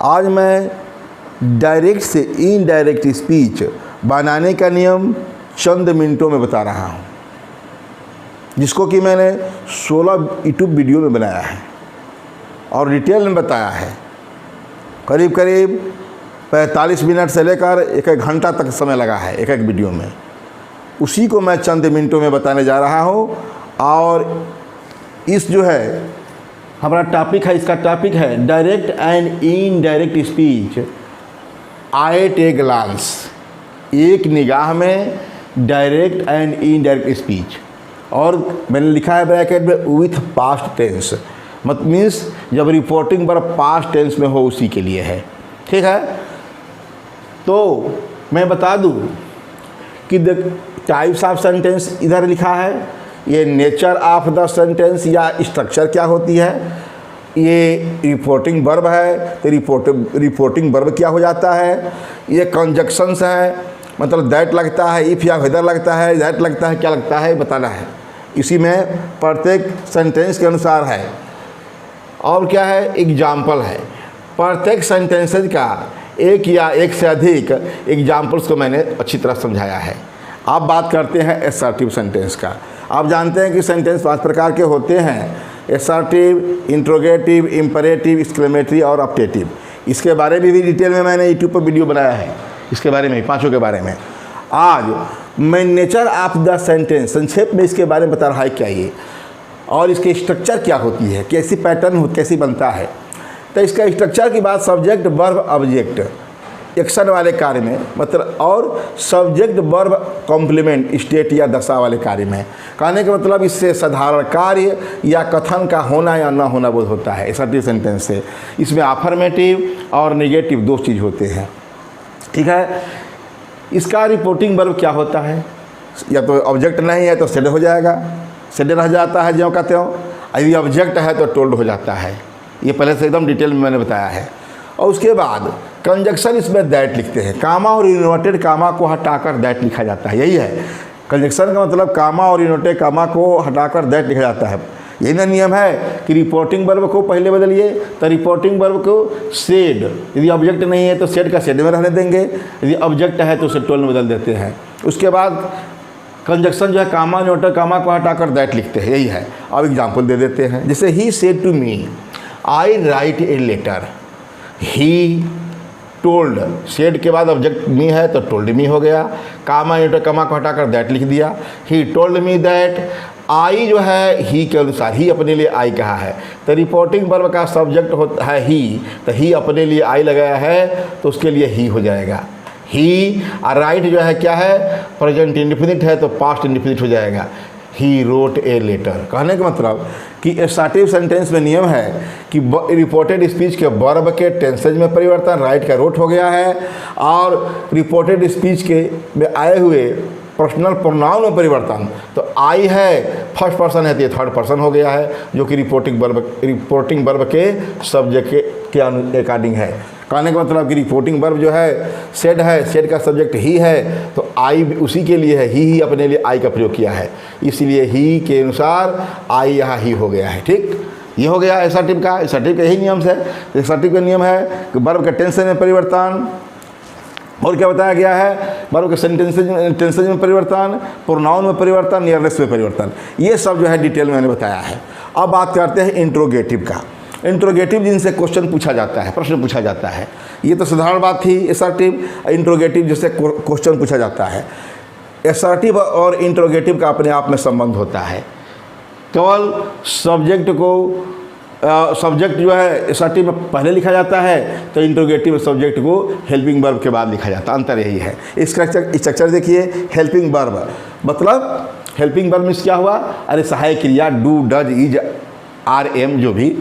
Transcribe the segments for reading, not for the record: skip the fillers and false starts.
आज मैं डायरेक्ट से इनडायरेक्ट स्पीच बनाने का नियम चंद मिनटों में बता रहा हूँ, जिसको कि मैंने 16 यूट्यूब वीडियो में बनाया है और डिटेल में बताया है। करीब करीब 45 मिनट से लेकर एक घंटा तक समय लगा है एक वीडियो में। उसी को मैं चंद मिनटों में बताने जा रहा हूँ। और इस जो है हमारा टॉपिक है, इसका टॉपिक है direct and indirect speech at a glance. एक निगाह में डायरेक्ट एंड इनडायरेक्ट स्पीच, और मैंने लिखा है ब्रैकेट में विथ पास्ट टेंस, मतलब मीन्स जब रिपोर्टिंग पर पास्ट टेंस में हो उसी के लिए है। ठीक है, तो मैं बता दूं कि द टाइप्स ऑफ सेंटेंस इधर लिखा है। ये नेचर ऑफ द सेंटेंस या स्ट्रक्चर क्या होती है, ये रिपोर्टिंग वर्ब है तो रिपोर्टिंग वर्ब क्या हो जाता है, ये कंजक्शंस है, मतलब दैट लगता है, इफ़ या वेदर लगता है, दैट लगता है, क्या लगता है बताना है। इसी में प्रत्येक सेंटेंस के अनुसार है। और क्या है, एग्जाम्पल है। प्रत्येक सेंटेंसेज का एक या एक से अधिक एग्जाम्पल्स को मैंने अच्छी तरह समझाया है। आप बात करते हैं एसर्टिव सेंटेंस का। आप जानते हैं कि सेंटेंस 5 प्रकार के होते हैं, एसर्टिव, इंट्रोगेटिव, इम्परेटिव, एक्सक्लेमेटरी और ऑप्टेटिव। इसके बारे में भी डिटेल में मैंने यूट्यूब पर वीडियो बनाया है, इसके बारे में, पांचों के बारे में। आज मैं नेचर ऑफ द सेंटेंस संक्षेप में इसके बारे में बता रहा है क्या ये, और इसकी स्ट्रक्चर क्या होती है, कैसी पैटर्न कैसी बनता है। तो इसका स्ट्रक्चर की बात सब्जेक्ट वर्ब ऑब्जेक्ट एक्शन वाले कार्य में, मतलब और सब्जेक्ट वर्ब कॉम्प्लीमेंट स्टेट या दशा वाले कार्य में। कहने का मतलब इससे साधारण कार्य या कथन का होना या ना होना बोध होता है एसर्टिव सेंटेंस से। इसमें अफर्मेटिव और नेगेटिव दो चीज़ होते हैं। ठीक है, इसका रिपोर्टिंग वर्ब क्या होता है, या तो ऑब्जेक्ट नहीं है तो सेड हो जाएगा, सेड रह जाता है ज्यों का त्यों। यदि ऑब्जेक्ट है तो टोल्ड हो जाता है। ये पहले से एकदम डिटेल में मैंने बताया है। और उसके बाद कंजक्शन, इसमें दैट लिखते हैं। कामा और इन्वर्टेड कामा को हटाकर दैट लिखा जाता है, यही है कंजक्शन का मतलब। कामा और इन्वर्टेड कामा को हटाकर दैट लिखा जाता है। यही ना नियम है कि रिपोर्टिंग वर्ब को पहले बदलिए तो रिपोर्टिंग वर्ब को सेड, यदि ऑब्जेक्ट नहीं है तो सेड का सेड में रहने देंगे, यदि ऑब्जेक्ट है तो उसे टोल्ड में बदल देते हैं। उसके बाद कंजक्शन जो है कामा इन्वर्टेड कामा को हटाकर दैट लिखते हैं, यही है। अब एग्जाम्पल दे देते हैं, जैसे ही said to me I write a letter, he told, said के बाद ऑब्जेक्ट मी है तो टोल्ड मी हो गया। कामा इन्वर्टेड कामा को हटाकर दैट लिख दिया, ही टोल्ड मी दैट। आई जो है ही के अनुसार, ही अपने लिए आई कहा है तो रिपोर्टिंग वर्ब का सब्जेक्ट होता है ही, तो ही अपने लिए आई लगाया है तो उसके लिए ही हो जाएगा ही। और राइट जो है क्या है, प्रेजेंट इंडेफिनिट है तो पास्ट इंडेफिनिट हो जाएगा, ही रोट ए लेटर। कहने का मतलब कि एसर्टिव सेंटेंस में नियम है कि रिपोर्टेड स्पीच के वर्ब के टेंसेज में परिवर्तन, राइट का रोट हो गया है, और रिपोर्टेड स्पीच के में आए हुए पर्सनल प्रोनाउन में परिवर्तन, तो आई है फर्स्ट पर्सन है तो ये थर्ड पर्सन हो गया है, जो कि रिपोर्टिंग वर्ब के सब्जेक्ट के अकॉर्डिंग है। कहने का मतलब कि रिपोर्टिंग वर्ब जो है, सेड का सब्जेक्ट ही है तो आई उसी के लिए है, ही अपने लिए आई का प्रयोग किया है, इसलिए ही के अनुसार आई यहाँ ही हो गया है। ठीक, ये हो गया एसर्टिव का। एसर्टिव का यही नियम है। एसर्टिव का नियम है कि वर्ब के टेंसेज में परिवर्तन, और क्या बताया गया है, वर्ब के टेंसेज में परिवर्तन, प्रोनाउन में परिवर्तन, नियरनेस में परिवर्तन, ये सब जो है डिटेल में मैंने बताया है। अब बात करते हैं इंट्रोगेटिव का। इंट्रोगेटिव जिनसे क्वेश्चन पूछा जाता है, प्रश्न पूछा जाता है, ये तो साधारण बात थी। एसर्टिव इंट्रोगेटिव जिससे क्वेश्चन पूछा जाता है। एसर्टिव और इंट्रोगेटिव का अपने आप में संबंध होता है। केवल सब्जेक्ट को सब्जेक्ट जो है एसर्टिव में पहले लिखा जाता है तो इंट्रोगेटिव में सब्जेक्ट को हेल्पिंग वर्ब के बाद लिखा जाता है। अंतर यही है। इसका स्ट्रक्चर देखिए, हेल्पिंग वर्ब मतलब हेल्पिंग वर्ब मीन्स क्या हुआ, अरे सहायक क्रिया, do, does, is, are, am जो भी,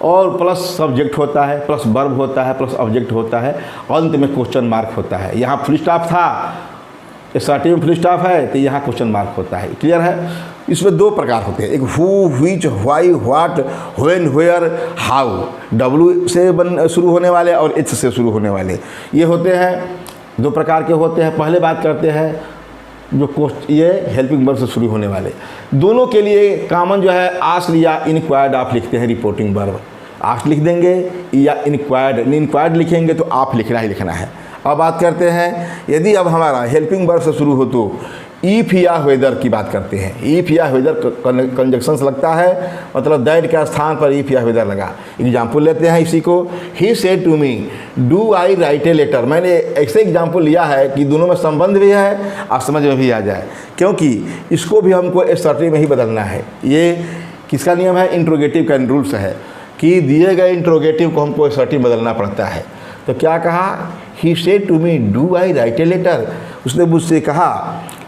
और प्लस सब्जेक्ट होता है, प्लस वर्ब होता है, प्लस ऑब्जेक्ट होता है, अंत में क्वेश्चन मार्क होता है। यहाँ फुल स्टॉप था, एसर्टिव में फुल स्टॉप है तो यहाँ क्वेश्चन मार्क होता है। क्लियर है। इसमें दो प्रकार होते हैं, एक who, which, why, what, when, where, how, W से शुरू होने वाले और एच से शुरू होने वाले, ये होते हैं। दो प्रकार के होते हैं। पहले बात करते हैं जो ये हेल्पिंग वर्ब से शुरू होने वाले, दोनों के लिए कॉमन जो है आस्क्ड या इनक्वायर्ड आप लिखते हैं रिपोर्टिंग वर्ब। आस्क्ड लिख देंगे या इंक्वायर्ड लिखेंगे तो आप लिखना ही लिखना है। अब बात करते हैं, यदि अब हमारा हेल्पिंग वर्ब से शुरू हो तो इफ़ या वेदर की बात करते हैं। इफ़ या वेदर कंजक्शंस लगता है, मतलब दैट के स्थान पर इफ़ या वेदर लगा। एग्जाम्पल लेते हैं इसी को, he said to me do I write a letter. मैंने ऐसे एग्जाम्पल लिया है कि दोनों में संबंध भी है और समझ में भी आ जाए, क्योंकि इसको भी हमको एसर्टिव में ही बदलना है। ये किसका नियम है? इंट्रोगेटिव का रूल्स है कि दिए गए इंट्रोगेटिव को हमको एसर्टिव बदलना पड़ता है। तो क्या कहा? He said to me do I write a letter. उसने मुझसे कहा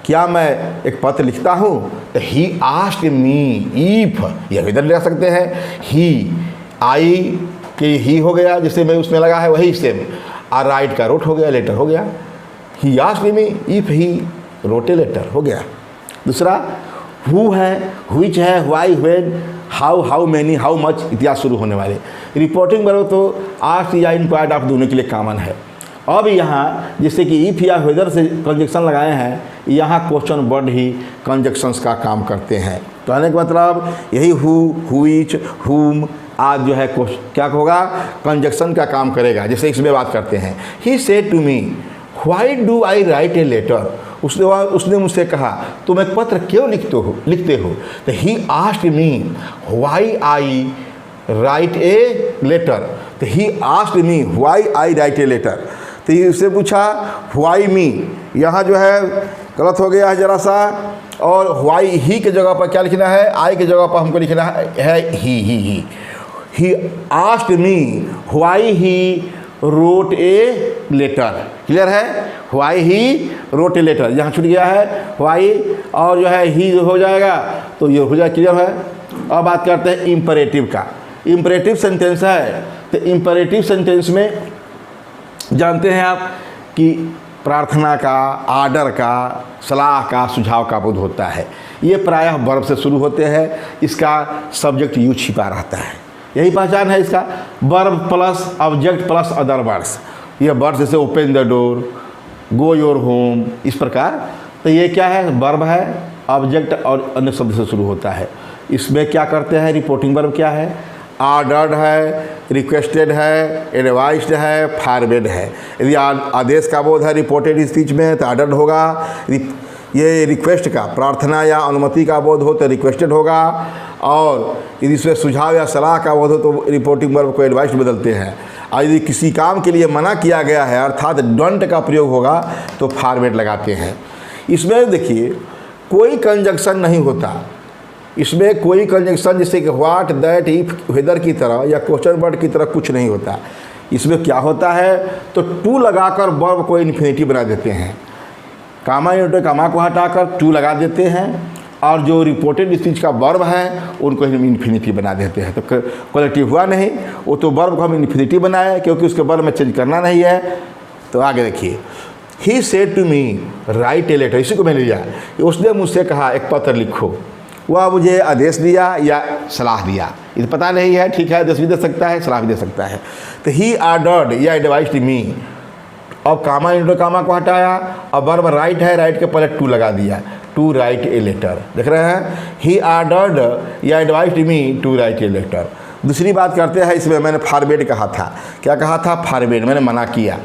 क्या मैं एक पत्र लिखता हूँ? तो ही आस्क्ड मी इफ, यह इधर ले सकते हैं, ही आई के ही हो गया जिससे मैं उसमें लगा है वही सेम, और राइट का रोट हो गया, लेटर हो गया। He asked me if he wrote a letter हो गया। दूसरा हु है, व्हिच है, why, when, how many, how much इत्यादि शुरू होने वाले रिपोर्टिंग वर्ब तो आस्क्ड या इंक्वायर्ड आप दोनों के लिए कॉमन है। अब यहाँ जैसे कि इफ़ या वेदर से कंजक्शन लगाए हैं, यहाँ क्वेश्चन वर्ड ही कंजक्शंस का काम करते हैं। तो कहने का मतलब यही हु, व्हिच, हुम आज जो है क्या होगा? कंजक्शन का काम करेगा। जैसे इसमें बात करते हैं, he said to me why do I write a letter. उसने मुझसे कहा तुम एक पत्र क्यों लिखते हो? तो he asked me why I write a letter. तो he asked me why I write a letter. तो ये उससे पूछा व्हाई मी, यहाँ जो है गलत हो गया है ज़रा सा, और व्हाई ही के जगह पर क्या लिखना है? आई के जगह पर हमको लिखना है he asked me why he wrote a letter. Clear है? Why he wrote a letter, यहाँ छूट गया है व्हाई, और जो है ही हो जाएगा तो ये हो जाए। क्लियर है? अब बात करते हैं इम्परेटिव का। इम्परेटिव सेंटेंस है, तो इम्परेटिव सेंटेंस में जानते हैं आप कि प्रार्थना का, आर्डर का, सलाह का, सुझाव का बोध होता है। ये प्रायः वर्ब से शुरू होते हैं, इसका सब्जेक्ट यू छिपा रहता है। यही पहचान है इसका, verb plus object plus other words. ये वर्ड्स जैसे open the door, go your home, इस प्रकार। तो ये क्या है? वर्ब है, ऑब्जेक्ट और अन्य शब्द से शुरू होता है। इसमें क्या करते हैं? रिपोर्टिंग वर्ब क्या है? ऑर्डर्ड है, रिक्वेस्टेड है, एडवाइस्ड है, फॉरवर्ड है। यदि आदेश का बोध है रिपोर्टेड स्पीच में तो ऑर्डर्ड होगा। ये रिक्वेस्ट का, प्रार्थना या अनुमति का बोध हो तो रिक्वेस्टेड होगा, और यदि इसमें सुझाव या सलाह का बोध हो तो रिपोर्टिंग वर्ब को एडवाइस्ड बदलते हैं। और यदि किसी काम के लिए मना किया गया है अर्थात डोंट का प्रयोग होगा तो फॉरवर्ड लगाते हैं। इसमें देखिए कोई कंजक्शन नहीं होता, इसमें कोई कंजक्शन जैसे कि व्हाट, दैट, इफ, वेदर की तरह या क्वेश्चन वर्ड की तरह कुछ नहीं होता। इसमें क्या होता है? तो टू लगाकर वर्ब को इन्फिनिटी बना देते हैं। कामा कामा को हटाकर टू लगा देते हैं, और जो रिपोर्टेड स्पीच का वर्ब है उनको हम इन्फिनिटी बना देते हैं। तो कलेक्टिव हुआ नहीं, वो तो वर्ब को हम इन्फिनिटी बनाए क्योंकि उसके वर्ब में चेंज करना नहीं है। तो आगे देखिए, he said to me write a letter, इसी को मैंने लिया। उसने मुझसे कहा एक पत्र लिखो। वह मुझे आदेश दिया या सलाह दिया, ये पता नहीं है। ठीक है, आदेश भी दे सकता है, सलाह भी दे सकता है। तो ही ऑर्डर्ड या एडवाइस्ड मी, अब कामा इंटो कामा को हटाया, अब वर्ब राइट है, राइट के पहले टू लगा दिया, टू राइट ए लेटर। देख रहे हैं? ही ऑर्डर्ड या advised me to write a letter. दूसरी बात करते हैं, इसमें मैंने फॉरवर्ड कहा था। क्या कहा था? फॉरवर्ड, मैंने मना किया।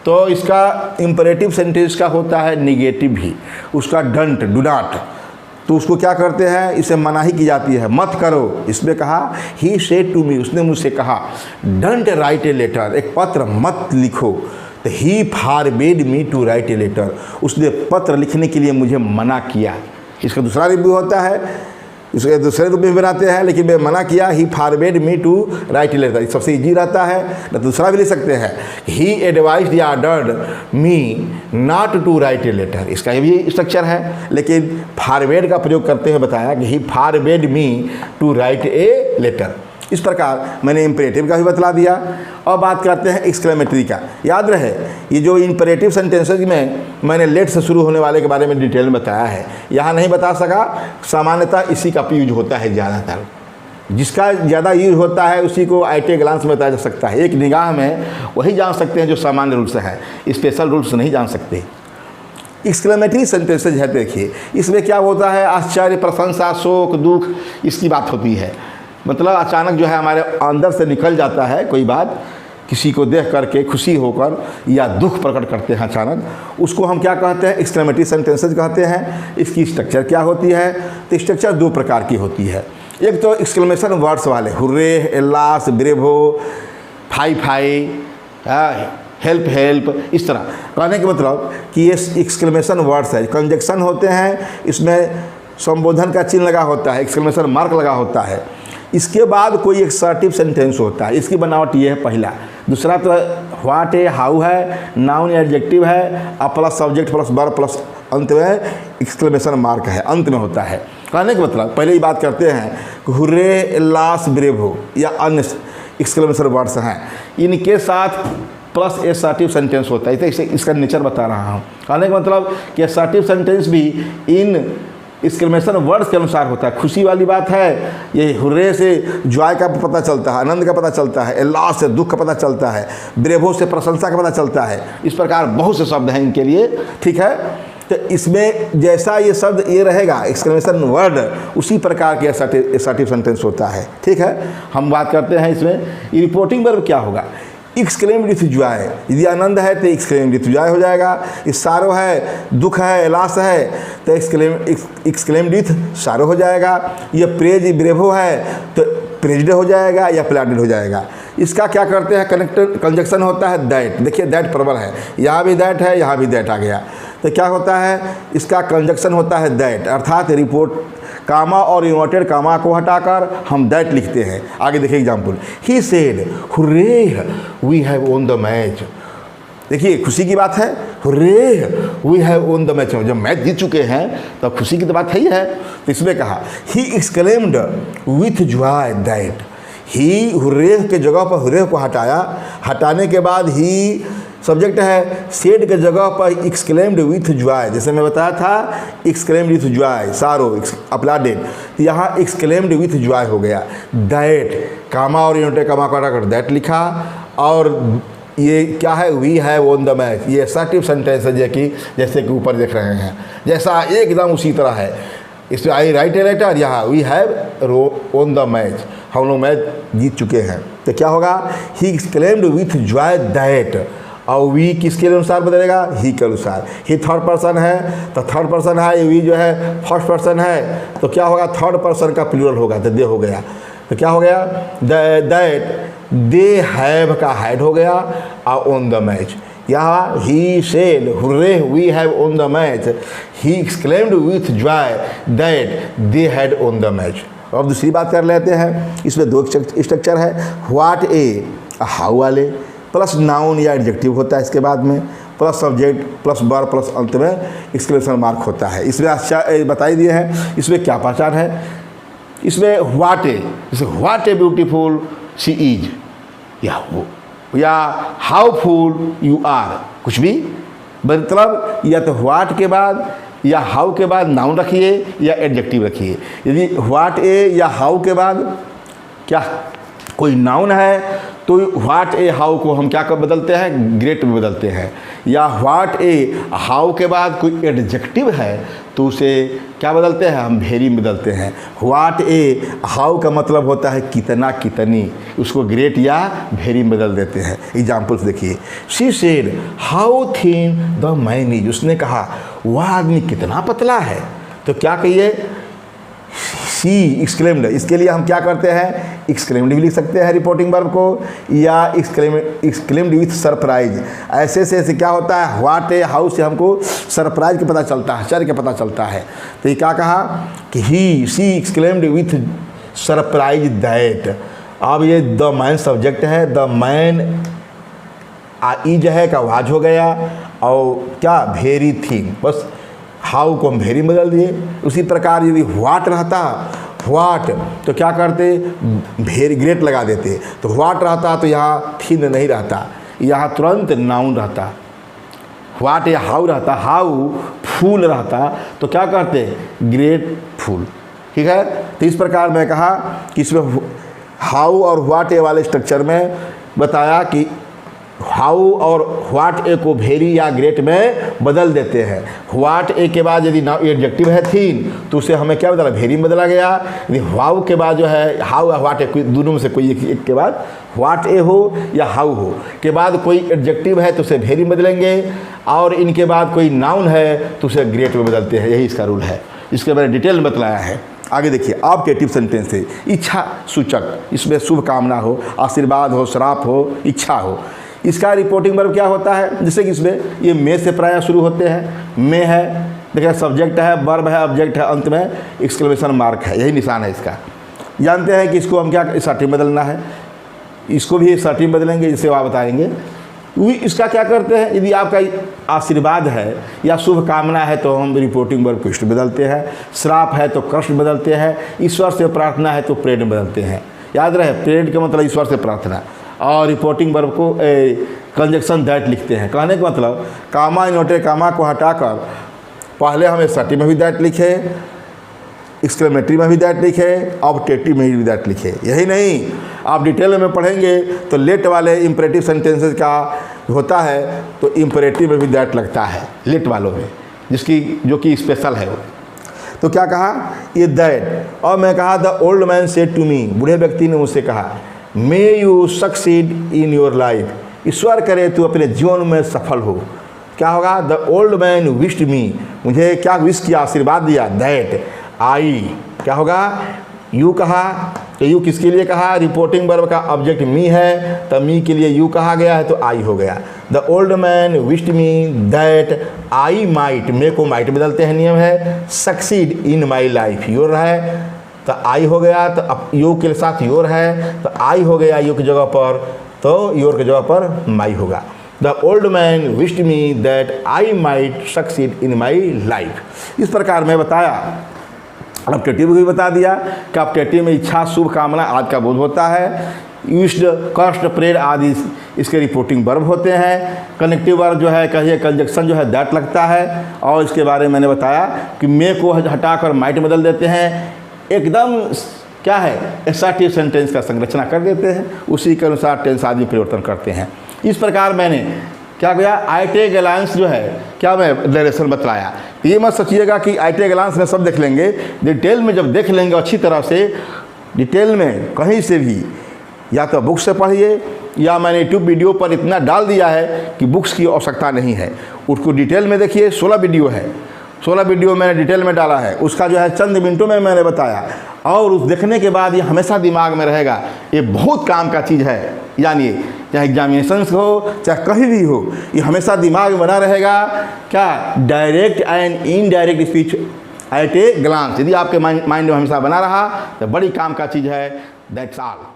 तो इसका इंपरेटिव सेंटेंस का होता है निगेटिव भी, उसका डंट, डू नॉट, तो उसको क्या करते हैं? इसे मनाही की जाती है, मत करो। इसमें कहा ही सेड टू मी, उसने मुझसे कहा डोंट राइट ए लेटर, एक पत्र मत लिखो। तो he forbade me to write a letter, उसने पत्र लिखने के लिए मुझे मना किया। इसका दूसरा रिव्यू होता है, इसके दूसरे रूप में बनाते हैं, लेकिन मैं मना किया। He forbade me to write a letter, सबसे इजी रहता है। न दूसरा भी ले सकते हैं, ही एडवाइस्ड या ordered me not to write a letter, इसका भी स्ट्रक्चर है। लेकिन फॉरवर्ड का प्रयोग करते हुए बताया कि he forbade me to write a letter. इस प्रकार मैंने इम्परेटिव का भी बतला दिया। और बात करते हैं एक्सक्लेमेटरी का। याद रहे, ये जो इम्परेटिव सेंटेंसेज में मैंने लेट से शुरू होने वाले के बारे में डिटेल में बताया है, यहाँ नहीं बता सका। सामान्यतः इसी का यूज होता है ज़्यादातर, जिसका ज़्यादा यूज होता है उसी को आईटी ग्लांस में बताया जा सकता है। एक निगाह में वही जान सकते हैं जो सामान्य रूल्स है, स्पेशल रूल्स नहीं जान सकते। एक्सक्लेमेटरी सेंटेंसेज है, देखिए इसमें क्या होता है? आश्चर्य, प्रशंसा, शोक, दुख, इसकी बात होती है। मतलब अचानक जो है हमारे अंदर से निकल जाता है कोई बात, किसी को देख करके खुशी होकर या दुख प्रकट करते हैं अचानक, उसको हम क्या कहते हैं? एक्सक्लेमेटरी सेंटेंसेज कहते हैं। इसकी स्ट्रक्चर क्या होती है? तो स्ट्रक्चर दो प्रकार की होती है। एक तो एक्सक्लेमेशन वर्ड्स वाले, hurray, alas, bravo, fie fie, help help, इस तरह कहने का मतलब कि ये एक्सक्लेमेशन वर्ड्स है, कंजक्शन होते हैं, इसमें संबोधन का चिन्ह लगा होता है, एक्सक्लेमेशन मार्क लगा होता है। इसके बाद कोई एक्सर्टिव सेंटेंस होता है। इसकी बनावट ये है पहला। दूसरा तो व्हाट है, हाउ है, नाउन या एडजेक्टिव है, अब plus subject plus verb plus अंत में एक्सक्लेमेशन मार्क है, अंत में होता है। कहने का मतलब पहले ही बात करते हैं कि हुर्रे, एल्लास, ब्रेवो या अन्य एक्सक्लेमेशन वर्ड्स हैं, इनके साथ प्लस एसर्टिव सेंटेंस होता है। इसे इसका नेचर बता रहा हूँ। कहने का मतलब कि एसर्टिव सेंटेंस भी इन एक्सक्लेमेशन वर्ड्स के अनुसार होता है। खुशी वाली बात है, ये हुर्रे से जॉय का पता चलता है, आनंद का पता चलता है, एल्लास से दुख का पता चलता है, ब्रेवो से प्रशंसा का पता चलता है। इस प्रकार बहुत से शब्द हैं इनके लिए, ठीक है। तो इसमें जैसा ये शब्द ये रहेगा एक्सक्लेमेशन वर्ड, उसी प्रकार के एसर्टिव सेंटेंस होता है, ठीक है। हम बात करते हैं इसमें रिपोर्टिंग वर्ब क्या होगा। एक्सक्लेम्ड विथ जॉय, यदि आनंद है तो एक्सक्लेम्ड विथ जॉय हो जाएगा। इस सारो है, दुख है, एलास है तो एक्सक्लेम्ड विथ सारो हो जाएगा। ये प्रेज ब्रेवो है तो प्रेज्ड हो जाएगा या प्लाडेड हो जाएगा। इसका क्या करते हैं? कंजक्शन होता है दैट। देखिए दैट प्रबल है, यहाँ भी दैट है, यहाँ भी दैट आ गया, तो क्या होता है? इसका कंजक्शन होता है दैट, अर्थात रिपोर्ट कामा और इन्वर्टेड कामा को हटाकर हम दैट लिखते हैं। आगे देखिए example, he said hurray we have won the match. देखिए खुशी की बात है, hurray we have won the match. जब मैच जीत चुके हैं तो खुशी की तो बात है ही है। तो इसमें कहा ही exclaimed with joy that. He hurray के जगह पर हुर्रे को हटाया, हटाने के बाद ही सब्जेक्ट है, सेड के जगह पर एक्सक्लेम्ड विथ जॉय। जैसे मैं बताया था एक्सक्लेम्ड विथ जॉय, सारो अपलाडेड, तो यहाँ एक्सक्लेम्ड विथ जॉय हो गया। दैट कामा और यूनिट कामा को हटाकर दैट लिखा। और ये क्या है? We have won the match. ये असर्टिव सेंटेंस है जैसे कि ऊपर देख रहे हैं, जैसा एकदम उसी तरह है। इसमें आई राइट ए लेटर, यहाँ we have won the match, हम लोग मैच जीत चुके हैं। तो क्या होगा? He exclaimed with joy that. और वी किसके अनुसार बदलेगा? ही के अनुसार। ही थर्ड पर्सन है तो थर्ड पर्सन है, वी जो है फर्स्ट पर्सन है, तो क्या होगा? थर्ड पर्सन का प्लूरल होगा, तो दे हो गया। तो क्या हो गया? दैट दे हैव का हैड हो गया और ऑन द मैच। यहाँ he said hurray we have won the match, he exclaimed with joy that they had won the match. अब दूसरी बात कर लेते हैं। इसमें दो स्ट्रक्चर है, व्हाट ए, हाउ वाले, प्लस नाउन या एडजेक्टिव होता है, इसके बाद में plus subject plus verb plus अंत में एक्सक्लेमेशन मार्क होता है। इसमें अच्छा बताई दिए हैं। इसमें क्या पहचान है? इसमें व्हाट ए, जैसे what a beautiful she is, या हाउ फुल यू आर, कुछ भी मतलब या तो व्हाट के बाद या हाउ के बाद नाउन रखिए या एडजेक्टिव रखिए। यदि व्हाट ए या हाउ के बाद क्या कोई नाउन है तो व्हाट ए हाउ को हम क्या कर बदलते हैं? ग्रेट में बदलते हैं। या व्हाट ए हाउ के बाद कोई एडजेक्टिव है तो उसे क्या बदलते हैं? हम वेरी में बदलते हैं। व्हाट ए हाउ का मतलब होता है कितना, कितनी, उसको ग्रेट या वेरी में बदल देते हैं। एग्जाम्पल्स देखिए, she said how thin the man is. उसने कहा वह आदमी कितना पतला है। तो क्या कहिए? सी एक्सक्लेम्ड। इसके लिए हम क्या करते हैं? एक्सक्लेम्ड भी लिख सकते हैं रिपोर्टिंग वर्ब को, या एक्सक्लेम्ड विथ सरप्राइज। ऐसे से क्या होता है? व्हाट ए हाउ से हमको सरप्राइज का पता चलता है, आश्चर्य का पता चलता है। तो ये क्या कहा कि ही सी एक्सक्लेम्ड विथ सरप्राइज दैट। अब ये द मैन सब्जेक्ट है, द मैन इज है का वाज हो गया, और क्या वेरी थिंग, बस हाउ को हम वेरी बदल दिए। उसी प्रकार यदि व्हाट रहता व्हाट तो क्या करते? वेरी ग्रेट लगा देते। तो व्हाट रहता तो यहाँ थिन नहीं रहता, यहाँ तुरंत नाउन रहता। व्हाट या हाउ रहता, हाउ फूल रहता तो क्या करते? ग्रेट फूल, ठीक है। तो इस प्रकार मैं कहा कि इसमें हाउ और व्हाट ए वाले स्ट्रक्चर में बताया कि हाउ और व्हाट ए को वेरी या ग्रेट में बदल देते हैं। व्हाट ए के बाद यदि नाउ एडजेक्टिव है थीन तो उसे हमें क्या बदला, वेरी में बदला गया। यदि हाउ के बाद जो है हाउ या व्हाट ए दोनों में से कोई एक के बाद व्हाट ए हो या हाउ हो के बाद कोई एडजेक्टिव है तो उसे वेरी में बदलेंगे, और इनके बाद कोई नाउन है तो उसे ग्रेट में बदलते हैं। यही इसका रूल है, इसके मैंने डिटेल में बतलाया है। आगे देखिए ऑब्जेक्टिव सेंटेंस है इच्छा सूचक, इसमें शुभ कामना हो, आशीर्वाद हो, श्राप हो, इच्छा हो। इसका रिपोर्टिंग वर्ब क्या होता है, जैसे कि इसमें ये मे से प्रायः शुरू होते हैं। मे है, देखिए सब्जेक्ट है, वर्ब है, ऑब्जेक्ट है, अंत में एक्सक्लेमेशन मार्क है, यही निशान है इसका। जानते हैं कि इसको हम क्या सर्टिंग बदलना है, इसको भी सर्टिंग बदलेंगे, जिसे आप बताएंगे। इसका क्या करते हैं, यदि आपका आशीर्वाद है या शुभ कामना है तो हम रिपोर्टिंग वर्ब को इष्ट बदलते हैं, श्राप है तो कृष्ण बदलते हैं, ईश्वर से प्रार्थना है तो प्रेड बदलते हैं। याद रहे प्रेड का मतलब ईश्वर से प्रार्थना, और रिपोर्टिंग वर्ब को कंजक्शन दैट लिखते हैं। कहने का मतलब कामा इनवर्टेड कामा को हटाकर पहले हमें सर्टिंग में भी दैट लिखे, एक्सक्लेमेटरी में भी दैट लिखे, ऑब्जेक्टिव में भी दैट लिखे। यही नहीं, आप डिटेल में पढ़ेंगे तो लेट वाले इम्परेटिव सेंटेंसेस का होता है तो इम्परेटिव में भी दैट लगता है लेट वालों में, जो कि स्पेशल है वो। तो क्या कहा ये दैट, और मैं कहा the old man said to me, बूढ़े व्यक्ति ने मुझसे कहा, may you succeed in your life, ईश्वर करे तू अपने जीवन में सफल हो। क्या होगा, the old man wished me, मुझे क्या विश किया, आशीर्वाद दिया, दैट आई, क्या होगा यू कहा, तो यू किसके लिए कहा, रिपोर्टिंग वर्ब का ऑब्जेक्ट मी है तो मी के लिए यू कहा गया है तो आई हो गया। The old man wished me that I might, may को माइट बदलते हैं, नियम है, succeed in my life, your है तो आई हो गया, तो अब यू के साथ योर है तो आई हो गया यू की जगह पर, तो योर की जगह पर माई होगा। The old man wished me that I might succeed in my life. इस प्रकार मैं बताया, ऑब्जेक्टिव भी बता दिया कि ऑब्जेक्टिव में इच्छा, शुभ कामना आदि का बोध होता है। यूज्ड, कष्ट, प्रेर आदि इसके रिपोर्टिंग वर्ब होते हैं। कनेक्टिव वर्ब जो है कहिए कंजक्शन जो है दैट लगता है, और इसके बारे में मैंने बताया कि मे को हटाकर माइट बदल देते हैं। एकदम क्या है एसर्टिव सेंटेंस का संरचना कर देते हैं, उसी के अनुसार टेंस आदि परिवर्तन करते हैं। इस प्रकार मैंने क्या किया, आईटे गलांस जो है क्या मैं डायरेक्शन बतलाया। ये मत सोचिएगा कि आईटे गलांस में सब देख लेंगे, डिटेल में जब देख लेंगे अच्छी तरह से, डिटेल में कहीं से भी या तो बुक से पढ़िए या मैंने यूट्यूब वीडियो पर इतना डाल दिया है कि बुक्स की आवश्यकता नहीं है, उसको डिटेल में देखिए। 16 वीडियो है, 16 वीडियो मैंने डिटेल में डाला है, उसका जो है चंद मिनटों में मैंने बताया, और उस देखने के बाद ये हमेशा दिमाग में रहेगा। ये बहुत काम का चीज़ है, यानी चाहे एग्जामिनेशंस हो चाहे कहीं भी हो, ये हमेशा दिमाग में बना रहेगा। क्या direct and indirect speech at a glance, यदि आपके माइंड में हमेशा बना रहा तो बड़ी काम का चीज़ है। That's all.